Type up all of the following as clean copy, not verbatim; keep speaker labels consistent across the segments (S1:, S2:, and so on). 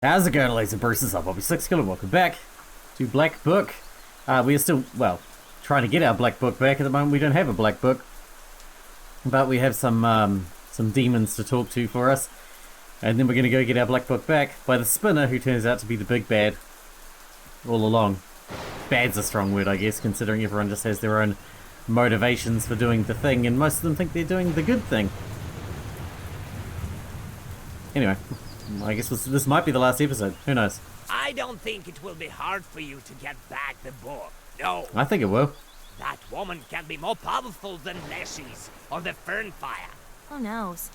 S1: How's it going, ladies and bruises? I'm Bobby Sixkilla, welcome back to Black Book. We are still, well, trying to get our Black Book back. At the moment we don't have a Black Book, but we have some demons to talk to for us. And then we're going to go get our Black Book back by the spinner, who turns out to be the big bad all along. Bad's a strong word, I guess, considering everyone just has their own motivations for doing the thing, and most of them think they're doing the good thing. Anyway, I guess this might be the last episode. Who knows?
S2: I don't think it will be hard for you to get back the book. No.
S1: I think it will.
S2: That woman can be more powerful than Leshy's or the Fernfire.
S3: Who knows?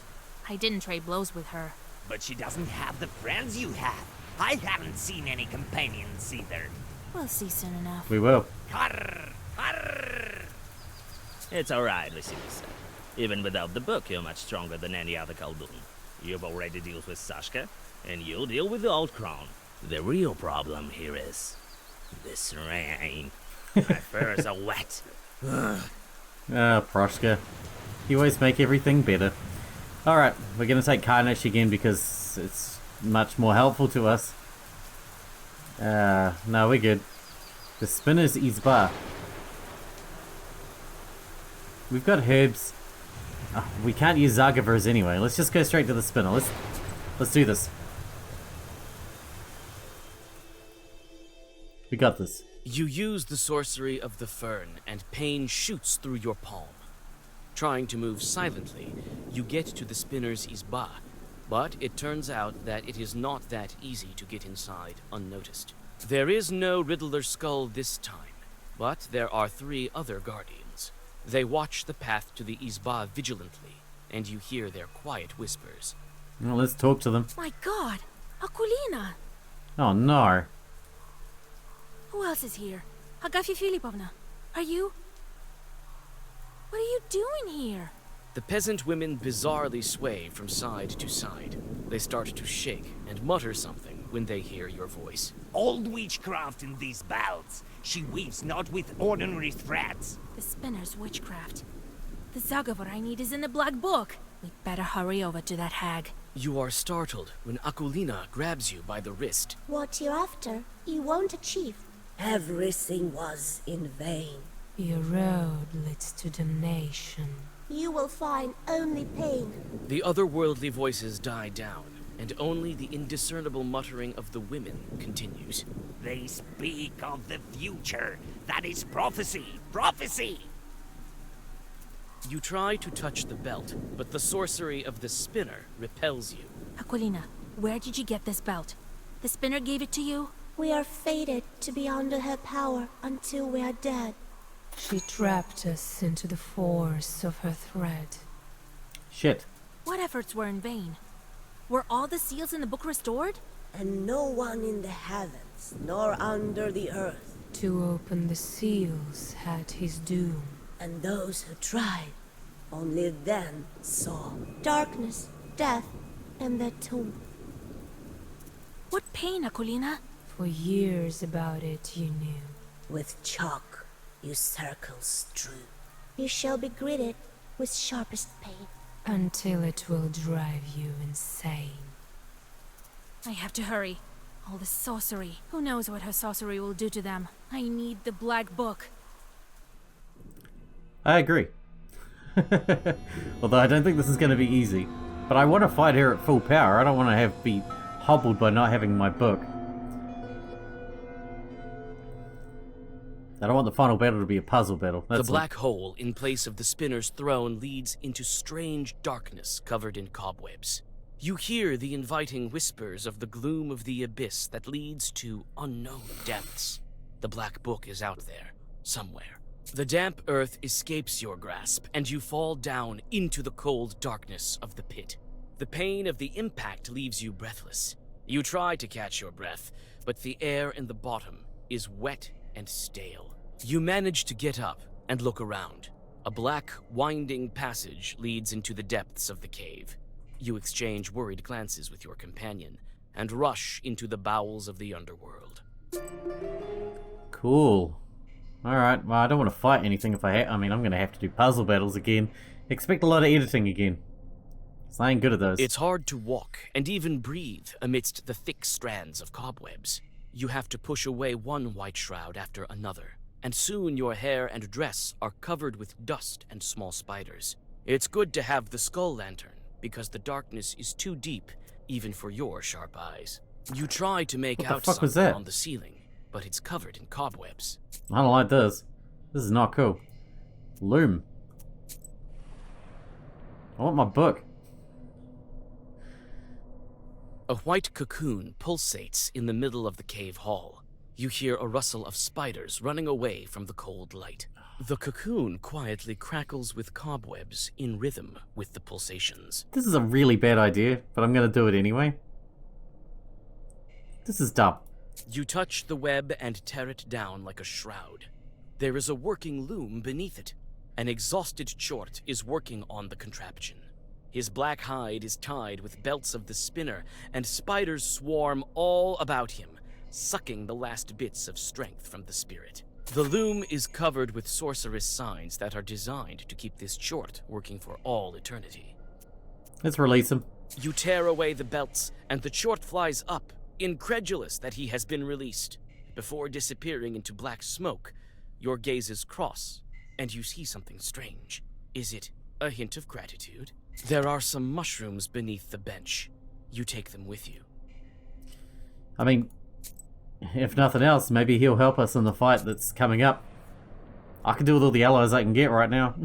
S3: I didn't trade blows with her.
S2: But she doesn't have the friends you have. I haven't seen any companions either.
S3: We'll see soon enough.
S1: We will.
S2: Karr, karr.
S4: It's alright, Vasilisa. Even without the book, you're much stronger than any other Khaldun. You've already dealt with Sashka, and you'll deal with the Old Crown. The real problem here is this rain. My furs are wet.
S1: Proshka. You always make everything better. Alright, we're going to take Carnage again because it's much more helpful to us. No, we're good. The spinner's Izba. We've got herbs. We can't use Zagavers anyway. Let's just go straight to the spinner. Let's do this. We got this.
S5: You use the sorcery of the fern, and pain shoots through your palm. Trying to move silently, you get to the spinner's Izba, but it turns out that it is not that easy to get inside unnoticed. There is no Riddler skull this time, but there are 3 other guardians. They watch the path to the Izba vigilantly, and you hear their quiet whispers.
S1: Well, let's talk to them.
S3: My god! Akulina!
S1: Oh no.
S3: Who else is here? Agafia Filipovna. Are you? What are you doing here?
S5: The peasant women bizarrely sway from side to side. They start to shake and mutter something when they hear your voice.
S2: Old witchcraft in these bells. She weaves not with ordinary threads.
S3: The spinner's witchcraft. The Zagavar I need is in the Black Book. We'd better hurry over to that hag.
S5: You are startled when Akulina grabs you by the wrist.
S6: What you're after, you won't achieve.
S7: Everything was in vain.
S8: Your road leads to damnation.
S6: You will find only pain.
S5: The otherworldly voices die down, and only the indiscernible muttering of the women continues.
S2: They speak of the future. That is prophecy. Prophecy!
S5: You try to touch the belt, but the sorcery of the spinner repels you.
S3: Akulina, where did you get this belt? The spinner gave it to you?
S6: We are fated to be under her power until we are dead.
S8: She trapped us into the force of her thread.
S1: Shit.
S3: What efforts were in vain? Were all the seals in the book restored?
S7: And no one in the heavens, nor under the earth.
S8: To open the seals had his doom.
S7: And those who tried, only then saw.
S6: Darkness, death, and the tomb.
S3: What pain, Akulina?
S8: For years about it you knew.
S7: With chalk, you circles strew.
S6: You shall be greeted with sharpest pain.
S8: Until it will drive you insane.
S3: I have to hurry. All the sorcery. Who knows what her sorcery will do to them? I need the Black Book.
S1: I agree. Although I don't think this is going to be easy. But I want to fight her at full power. I don't want to be hobbled by not having my book. I don't want the final battle to be a puzzle battle.
S5: The black hole in place of the spinner's throne leads into strange darkness covered in cobwebs. You hear the inviting whispers of the gloom of the abyss that leads to unknown depths. The Black Book is out there, somewhere. The damp earth escapes your grasp, and you fall down into the cold darkness of the pit. The pain of the impact leaves you breathless. You try to catch your breath, but the air in the bottom is wet and stale. You manage to get up and look around. A black, winding passage leads into the depths of the cave. You exchange worried glances with your companion and rush into the bowels of the underworld.
S1: Cool. Alright, well I don't want to fight anything if I mean I'm going to have to do puzzle battles again. Expect a lot of editing again. So I ain't good at those.
S5: It's hard to walk and even breathe amidst the thick strands of cobwebs. You have to push away one white shroud after another, and soon your hair and dress are covered with dust and small spiders. It's good to have the skull lantern, because the darkness is too deep even for your sharp eyes. You try to make
S1: What the
S5: out
S1: fuck was
S5: something
S1: that?
S5: on the ceiling, but it's covered in cobwebs.
S1: I don't like this. This is not cool. Loom. I want my book.
S5: A white cocoon pulsates in the middle of the cave hall. You hear a rustle of spiders running away from the cold light. The cocoon quietly crackles with cobwebs in rhythm with the pulsations.
S1: This is a really bad idea, but I'm gonna do it anyway. This is dumb.
S5: You touch the web and tear it down like a shroud. There is a working loom beneath it. An exhausted Chort is working on the contraption. His black hide is tied with belts of the spinner, and spiders swarm all about him, sucking the last bits of strength from the spirit. The loom is covered with sorceress signs that are designed to keep this Chort working for all eternity.
S1: Let's release him.
S5: You tear away the belts, and the Chort flies up, incredulous that he has been released. Before disappearing into black smoke, your gazes cross, and you see something strange. Is it a hint of gratitude? There are some mushrooms beneath the bench. You take them with you.
S1: I mean, if nothing else, maybe he'll help us in the fight that's coming up. I can do with all the allies I can get right now.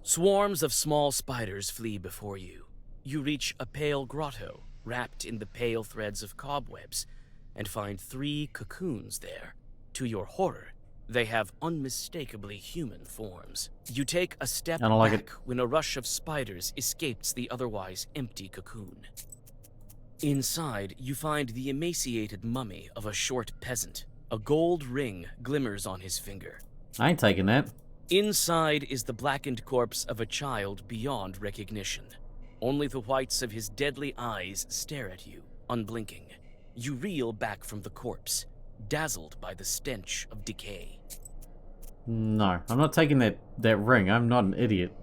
S5: Swarms of small spiders flee before you. You reach a pale grotto, wrapped in the pale threads of cobwebs, and find 3 cocoons there. To your horror, they have unmistakably human forms. You take a step
S1: I don't like
S5: back
S1: it.
S5: when a rush of spiders escapes the otherwise empty cocoon. Inside, you find the emaciated mummy of a short peasant. A gold ring glimmers on his finger.
S1: I ain't taking that.
S5: Inside is the blackened corpse of a child beyond recognition. Only the whites of his deadly eyes stare at you, unblinking. You reel back from the corpse, dazzled by the stench of decay.
S1: No, I'm not taking that ring. I'm not an idiot.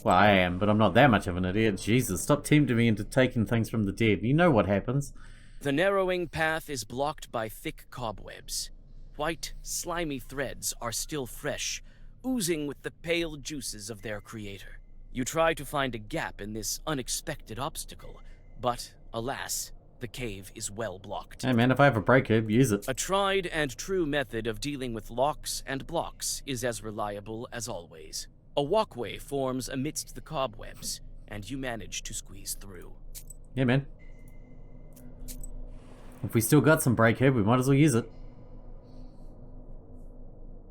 S1: Well, I am, but I'm not that much of an idiot. Jesus, stop tempting me into taking things from the dead. You know what happens.
S5: The narrowing path is blocked by thick cobwebs. White, slimy threads are still fresh, oozing with the pale juices of their creator. You try to find a gap in this unexpected obstacle, but, alas, the cave is well blocked.
S1: Hey man, if I have a break herb, use it.
S5: A tried and true method of dealing with locks and blocks is as reliable as always. A walkway forms amidst the cobwebs, and you manage to squeeze through.
S1: Yeah man. If we still got some break herb, we might as well use it.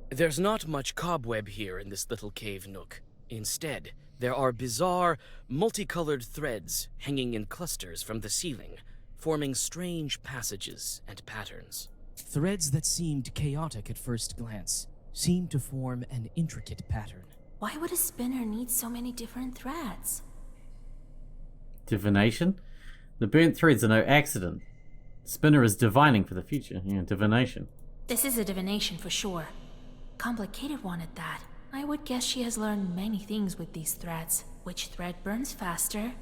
S5: There's not much cobweb here in this little cave nook. Instead, there are bizarre, multicolored threads hanging in clusters from the ceiling, forming strange passages and patterns.
S9: Threads that seemed chaotic at first glance seem to form an intricate pattern.
S3: Why would a spinner need so many different threads?
S1: Divination? The burnt threads are no accident. Spinner is divining for the future. Yeah, divination.
S3: This is a divination for sure. Complicated one at that. I would guess she has learned many things with these threads. Which thread burns faster?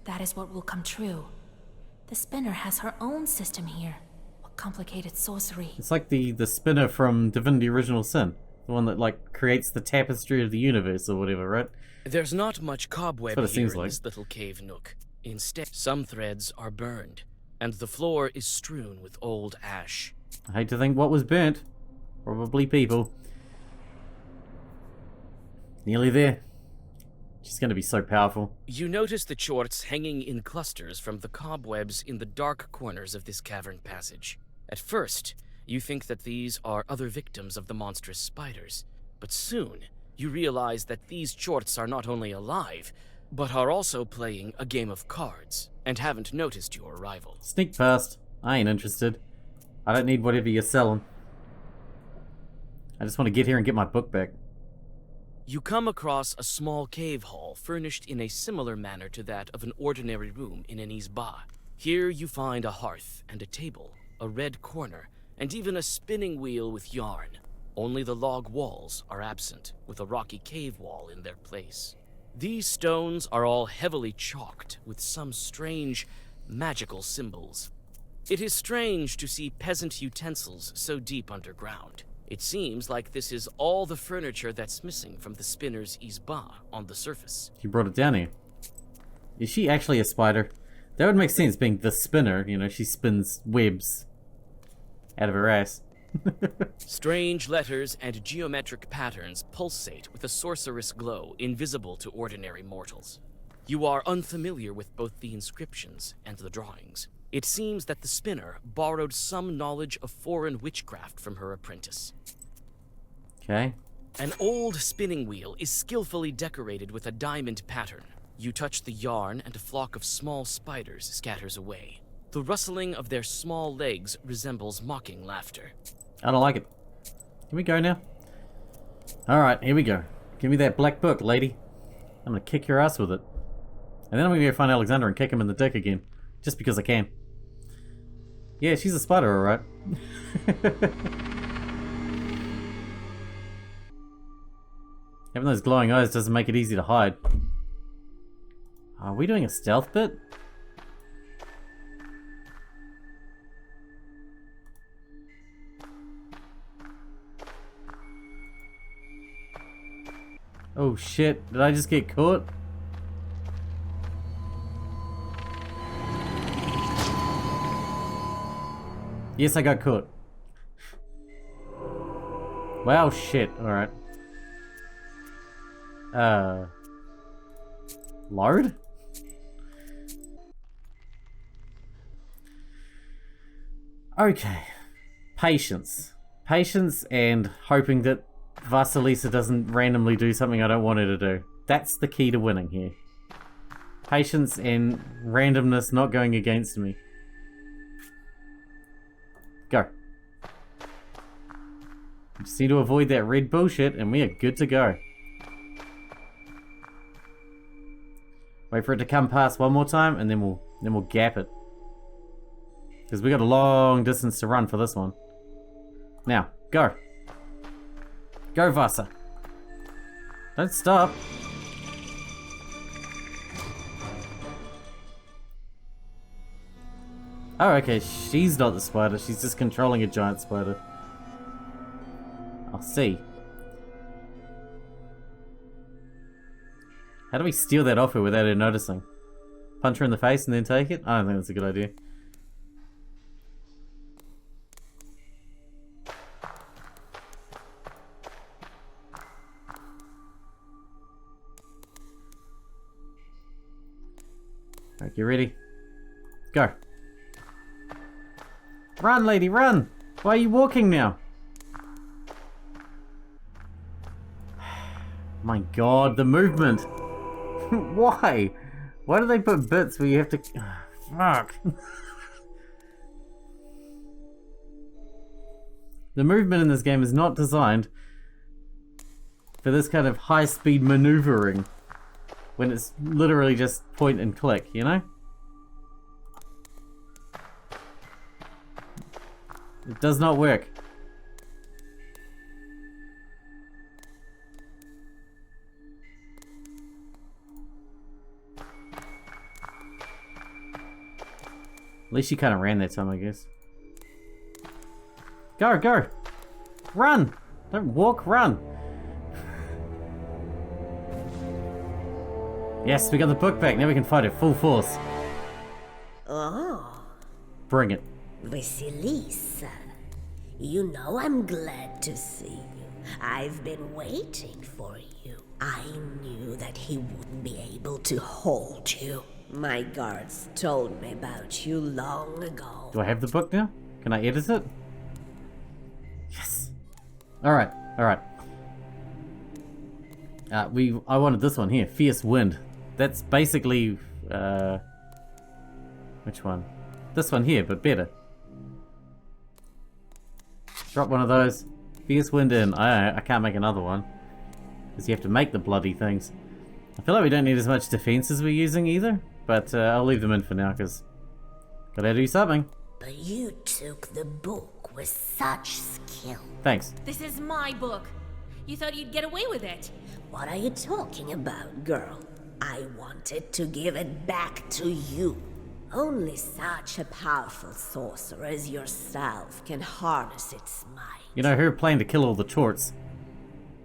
S3: That is what will come true. The spinner has her own system here. What complicated sorcery.
S1: It's like the spinner from Divinity Original Sin. The one that, like, creates the tapestry of the universe or whatever, right?
S5: There's not much cobweb
S1: That's what it
S5: here
S1: seems
S5: in
S1: like.
S5: this little cave nook. Instead, some threads are burned, and the floor is strewn with old ash.
S1: I hate to think what was burnt. Probably people. Nearly there. She's gonna be so powerful.
S5: You notice the chorts hanging in clusters from the cobwebs in the dark corners of this cavern passage. At first, you think that these are other victims of the monstrous spiders, but soon you realize that these chorts are not only alive, but are also playing a game of cards, and haven't noticed your arrival.
S1: Sneak past. I ain't interested. I don't need whatever you're selling. I just want to get here and get my book back.
S5: You come across a small cave hall furnished in a similar manner to that of an ordinary room in an isba. Here you find a hearth and a table, a red corner, and even a spinning wheel with yarn. Only the log walls are absent, with a rocky cave wall in their place. These stones are all heavily chalked with some strange magical symbols. It is strange to see peasant utensils so deep underground. It seems like this is all the furniture that's missing from the spinner's izba on the surface.
S1: She brought it down here. Is she actually a spider? That would make sense, being the spinner. You know, she spins webs out of her ass.
S5: Strange letters and geometric patterns pulsate with a sorceress glow invisible to ordinary mortals. You are unfamiliar with both the inscriptions and the drawings. It seems that the spinner borrowed some knowledge of foreign witchcraft from her apprentice.
S1: Okay.
S5: An old spinning wheel is skillfully decorated with a diamond pattern. You touch the yarn and a flock of small spiders scatters away. The rustling of their small legs resembles mocking laughter.
S1: I don't like it. Can we go now? Alright, here we go. Give me that black book, lady. I'm gonna kick your ass with it. And then I'm gonna go find Alexander and kick him in the dick again. Just because I can. Yeah, she's a spider, alright. Having those glowing eyes doesn't make it easy to hide. Are we doing a stealth bit? Oh shit, did I just get caught? Yes, I got caught. Wow, shit, alright. Load? Okay. Patience. Patience and hoping that Vasilisa doesn't randomly do something I don't want her to do. That's the key to winning here. Patience and randomness not going against me. Go. Just need to avoid that red bullshit and we are good to go. Wait for it to come past one more time and then we'll gap it. Because we got a long distance to run for this one. Now, go. Go, Vasa. Don't stop. Oh, okay. She's not the spider. She's just controlling a giant spider. I'll see. How do we steal that off her without her noticing? Punch her in the face and then take it? I don't think that's a good idea. Alright, you ready? Go. Run, lady, run! Why are you walking now? My god, the movement! Why? Why do they put bits where you have to... Fuck. The movement in this game is not designed for this kind of high-speed maneuvering. When it's literally just point and click, you know? It does not work. At least you kind of ran that time, I guess. Go, go! Run! Don't walk, run! Yes, we got the book back. Now we can fight it full force.
S7: Oh,
S1: Bring it.
S7: Vasilisa. You know I'm glad to see you. I've been waiting for you. I knew that he wouldn't be able to hold you. My guards told me about you long ago.
S1: Do I have the book now? Can I edit it? Yes. Alright, alright. I wanted this one here. Fierce Wind. That's basically, which one? This one here, but better. Drop one of those. Fierce Wind in. I can't make another one. Because you have to make the bloody things. I feel like we don't need as much defense as we're using either. But I'll leave them in for now, because gotta do something.
S7: But you took the book with such skill.
S1: Thanks.
S3: This is my book. You thought you'd get away with it.
S7: What are you talking about, girl? I wanted to give it back to you. Only such a powerful sorcerer as yourself can harness its might.
S1: You know, her plan to kill all the Chorts.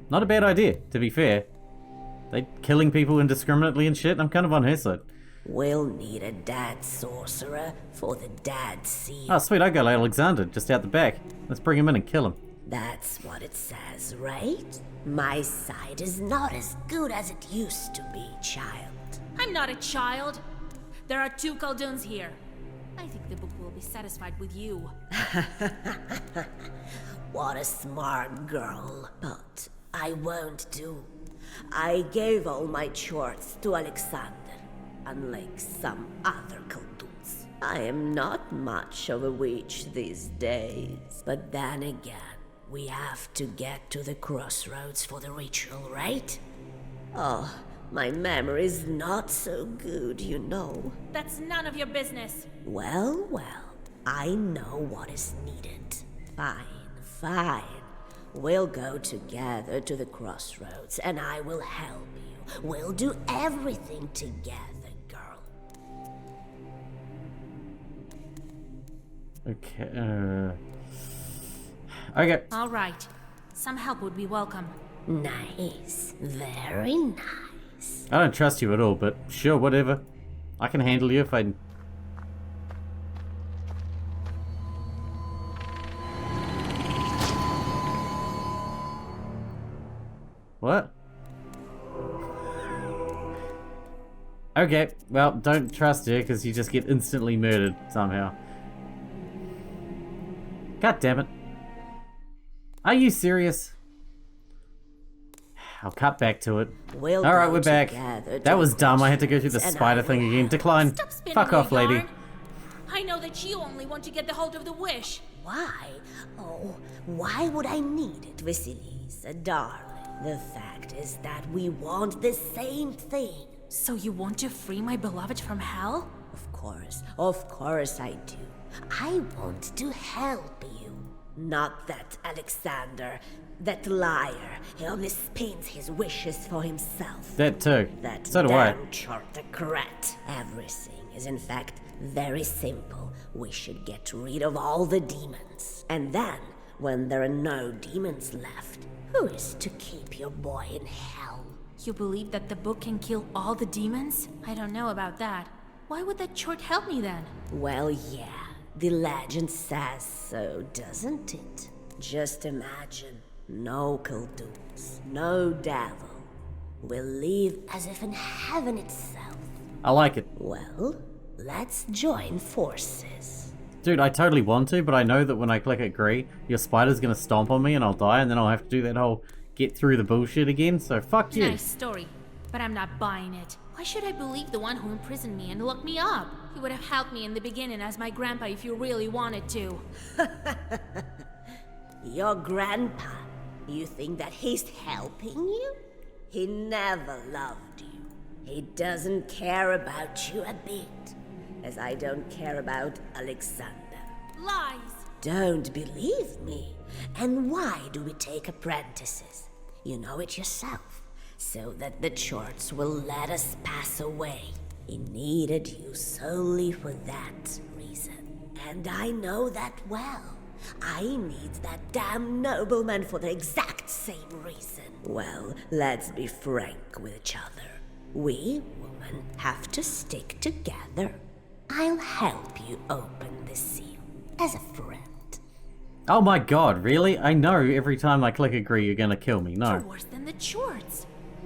S1: Not a bad idea, to be fair. They killing people indiscriminately and shit, I'm kind of on her side.
S7: We'll need a dead sorcerer for the dead seal.
S1: Oh, sweet, I got Alexander just out the back. Let's bring him in and kill him.
S7: That's what it says, right? My side is not as good as it used to be, child.
S3: I'm not a child. There are 2 Khaldun's here. I think the book will be satisfied with you.
S7: What a smart girl. But I won't do. I gave all my chores to Alexander, unlike some other Khaldun's. I am not much of a witch these days. But then again, we have to get to the crossroads for the ritual, right? Oh, my memory's not so good, you know.
S3: That's none of your business.
S7: Well, I know what is needed. Fine. We'll go together to the crossroads, and I will help you. We'll do everything together, girl.
S1: Okay, okay.
S3: All right. Some help would be welcome.
S7: Nice. Very nice.
S1: I don't trust you at all, but sure, whatever. I can handle you if I... What? Okay, well, don't trust her because you just get instantly murdered somehow. God damn it. Are you serious? I'll cut back to it.
S7: We'll
S1: Alright,
S7: go
S1: we're back.
S7: together to
S1: That was
S7: the
S1: dumb. I had to go through the
S7: crossroads,
S1: spider
S7: and I
S1: thing
S7: will
S1: again.
S7: help.
S1: Decline.
S3: Stop spinning
S1: Fuck
S3: your
S1: off, lady.
S3: yarn. I know that you only want to get the hold of the wish.
S7: Why? Oh, why would I need it, Vasilisa, darling? The fact is that we want the same thing.
S3: So you want to free my beloved from hell?
S7: Of course I do. I want to help you. Not that Alexander, that liar. He only spins his wishes for himself.
S1: That too.
S7: That
S1: So do I.
S7: damn Chartocrat. Everything is in fact very simple. We should get rid of all the demons. And then, when there are no demons left, who is to keep your boy in hell?
S3: You believe that the book can kill all the demons? I don't know about that. Why would that chort help me then?
S7: Well, yeah. The legend says so, doesn't it? Just imagine. No Khaldun's, no devil. We'll live as if in heaven itself.
S1: I like it.
S7: Well, let's join forces.
S1: Dude, I totally want to, but I know that when I click agree, your spider's gonna stomp on me and I'll die, and then I'll have to do that whole get through the bullshit again, so fuck you.
S3: Nice story, but I'm not buying it. Why should I believe the one who imprisoned me and locked me up? He would have helped me in the beginning as my grandpa if you really wanted to.
S7: Your grandpa? You think that he's helping you? He never loved you. He doesn't care about you a bit. As I don't care about Alexander.
S3: Lies!
S7: Don't believe me? And why do we take apprentices? You know it yourself. So that the Chorts will let us pass away. He needed you solely for that reason. And I know that well. I need that damn nobleman for the exact same reason. Well, let's be frank with each other. We, women, have to stick together. I'll help you open the seal. As a friend.
S1: Oh my god, really? I know every time I click agree you're gonna kill me, no.
S3: You're worse than the Chorts.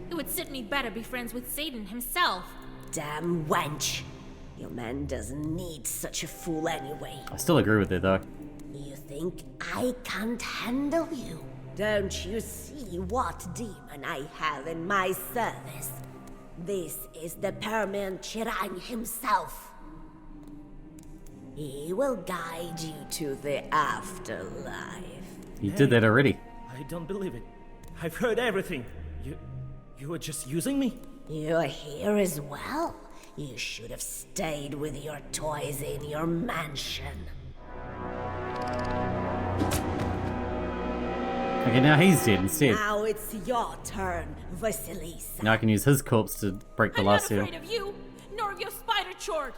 S3: It would suit me better be friends with Satan himself.
S7: Damn wench. Your man doesn't need such a fool anyway.
S1: I still agree with it though.
S7: You think I can't handle you? Don't you see what demon I have in my service? This is the Permian Chirang himself. He will guide you to the afterlife.
S1: You did that already.
S10: I don't believe it. I've heard everything. You were just using me?
S7: You're here as well. You should have stayed with your toys in your mansion.
S1: Okay, now he's dead instead.
S7: Now Now it's your turn, Vasilisa.
S1: Now I can use his corpse to break the
S3: I'm
S1: last
S3: not
S1: seal.
S3: afraid of you, nor of your spider chort.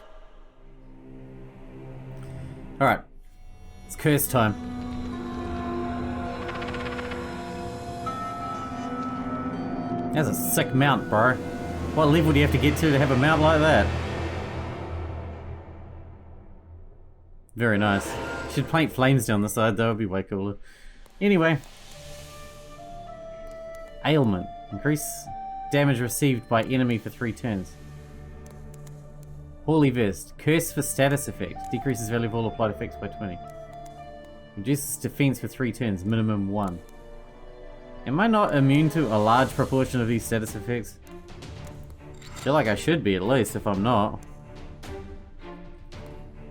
S1: Alright. It's curse time. That's a sick mount, bro. What level do you have to get to have a mount like that? Very nice. Should paint flames down the side, that would be way cooler. Anyway. Ailment. Increase damage received by enemy for 3 turns. Holy Vest. Curse for status effect. Decreases value of all applied effects by 20. Reduces defense for 3 turns, minimum 1. Am I not immune to a large proportion of these status effects? I feel like I should be at least, if I'm not.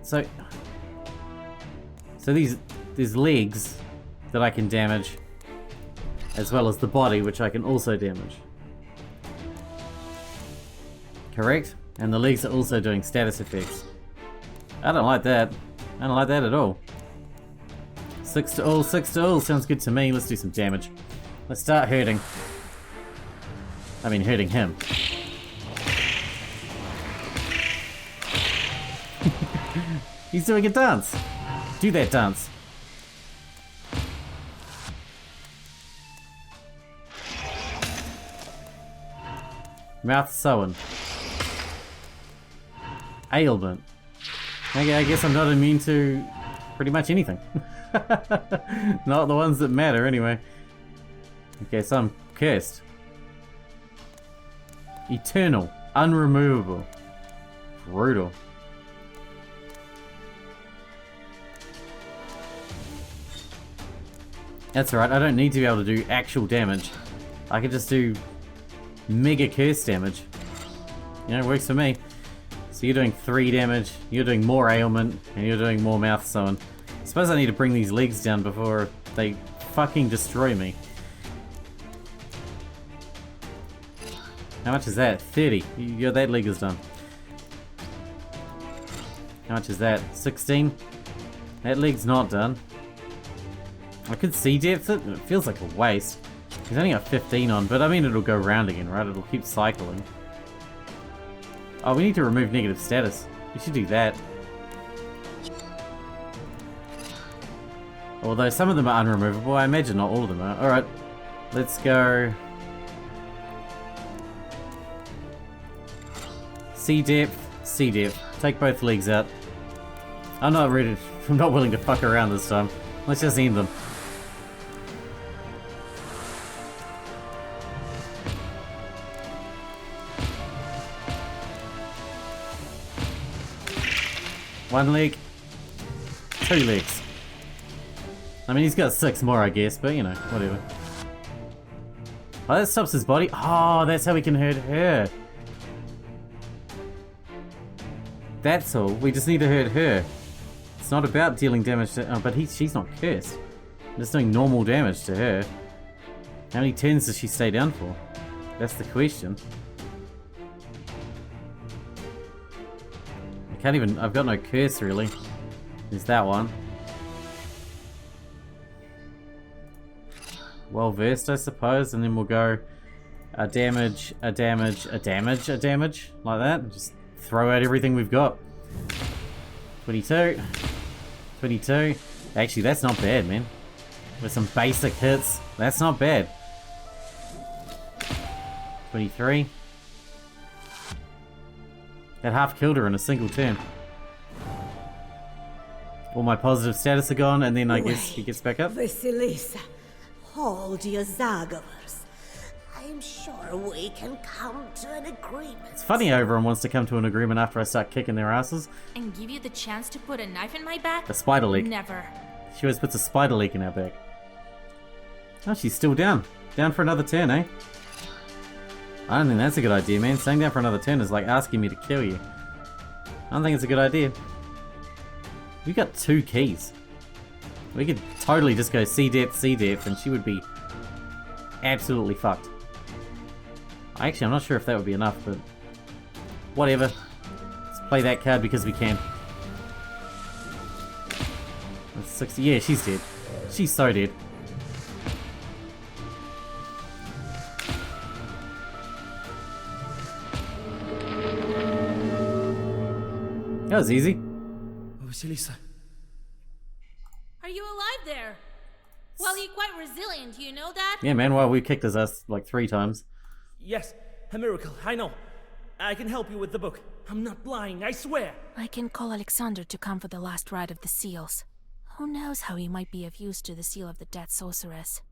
S1: So there's legs that I can damage, as well as the body, which I can also damage. Correct? And the legs are also doing status effects. I don't like that. I don't like that at all. 6 to all, 6 to all. Sounds good to me. Let's do some damage. Let's start hurting. I mean, hurting him. He's doing a dance. Do that dance. Mouth sewing. Ailment. Okay, I guess I'm not immune to pretty much anything. Not the ones that matter, anyway. Okay, so I'm cursed. Eternal. Unremovable. Brutal. That's alright, I don't need to be able to do actual damage. I can just do mega curse damage. You know, it works for me. So you're doing 3 damage, you're doing more ailment, and you're doing more mouth sewing. I suppose I need to bring these legs down before they fucking destroy me. How much is that? 30. That leg is done. How much is that? 16? That leg's not done. I could see depth it, but it feels like a waste. He's only got 15 on, but I mean it'll go round again, right? It'll keep cycling. Oh, we need to remove negative status. We should do that. Although some of them are unremovable, I imagine not all of them are. Alright, let's go. C depth, C depth. Take both legs out. I'm not willing to fuck around this time. Let's just end them. One leg, 2 legs. I mean, he's got 6 more, I guess, but you know, whatever. Oh, that stops his body. Oh, that's how we can hurt her. That's all. We just need to hurt her. It's not about dealing damage to... Oh, but she's not cursed. I'm just doing normal damage to her. How many turns does she stay down for? That's the question. I can't even... I've got no curse, really. There's that one. Well versed, I suppose, and then we'll go a damage, a damage, a damage, a damage, like that. And just throw out everything we've got. 22. 22. Actually, that's not bad, man. With some basic hits, that's not bad. 23. That half killed her in a single turn. All my positive status are gone, and then I guess he gets back up.
S7: Vasilisa, hold your Zagavers. I'm sure we can come to an agreement.
S1: It's funny how everyone wants to come to an agreement after I start kicking their asses.
S3: And give you the chance to put a knife in my back?
S1: A spider leak.
S3: Never.
S1: She always puts a spider leak in our back. Oh, she's still down. Down for another turn, eh? I don't think that's a good idea, man. Staying down for another turn is like asking me to kill you. I don't think it's a good idea. We got 2 keys. We could totally just go C depth, and she would be absolutely fucked. Actually, I'm not sure if that would be enough, but whatever. Let's play that card because we can. That's 60. Yeah, she's dead. She's so dead. That was easy.
S10: Vasilisa.
S3: Are you alive there? Well, you're quite resilient, you know that?
S1: Yeah, man, well, we kicked his ass like 3 times.
S10: Yes, a miracle, I know. I can help you with the book. I'm not lying, I swear.
S3: I can call Alexander to come for the last ride of the seals. Who knows how he might be of use to the seal of the dead sorceress.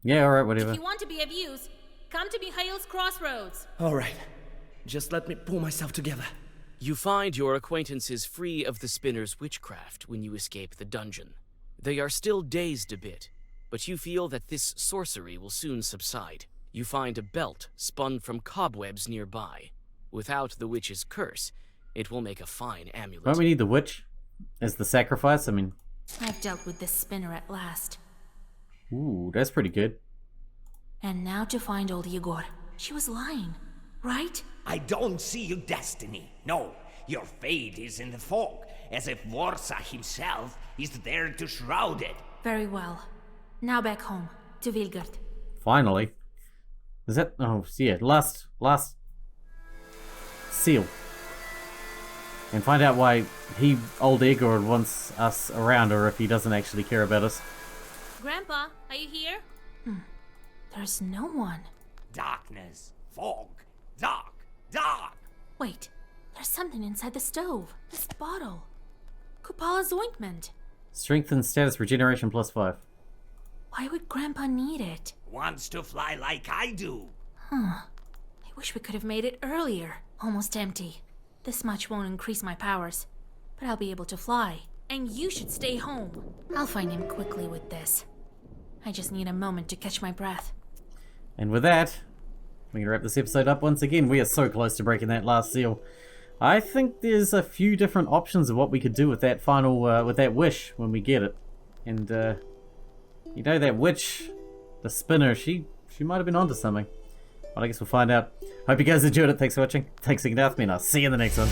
S1: Yeah, alright, whatever.
S3: If you want to be of use, come to Mihail's crossroads.
S10: Alright, just let me pull myself together.
S5: You find your acquaintances free of the spinner's witchcraft when you escape the dungeon. They are still dazed a bit, but you feel that this sorcery will soon subside. You find a belt spun from cobwebs nearby. Without the witch's curse, it will make a fine amulet.
S1: Don't we need the witch as the sacrifice? I mean...
S3: I've dealt with this spinner at last.
S1: Ooh, that's pretty good.
S3: And now to find old Igor. She was lying, right?
S2: I don't see your destiny. No, your fate is in the fog, as if Warsa himself is there to shroud it.
S3: Very well. Now back home, to Vilgard.
S1: Finally. Is that... Oh, yeah, last seal. And find out why old Igor, wants us around, or if he doesn't actually care about us.
S3: Grandpa, are you here? There's no one.
S2: Darkness, fog, dark, dark.
S3: Wait, there's something inside the stove. This bottle. Kupala's ointment.
S1: Strength and status regeneration +5.
S3: Why would Grandpa need it?
S2: Wants to fly like I do.
S3: I wish we could have made it earlier. Almost empty. This much won't increase my powers, but I'll be able to fly. And you should stay home. I'll find him quickly with this. I just need a moment to catch my breath.
S1: And with that, we're going to wrap this episode up once again. We are so close to breaking that last seal. I think there's a few different options of what we could do with that final, with that wish when we get it. And, you know, that witch, the spinner, she might have been onto something. But I guess we'll find out. Hope you guys enjoyed it. Thanks for watching. Thanks for hanging out with me, and I'll see you in the next one.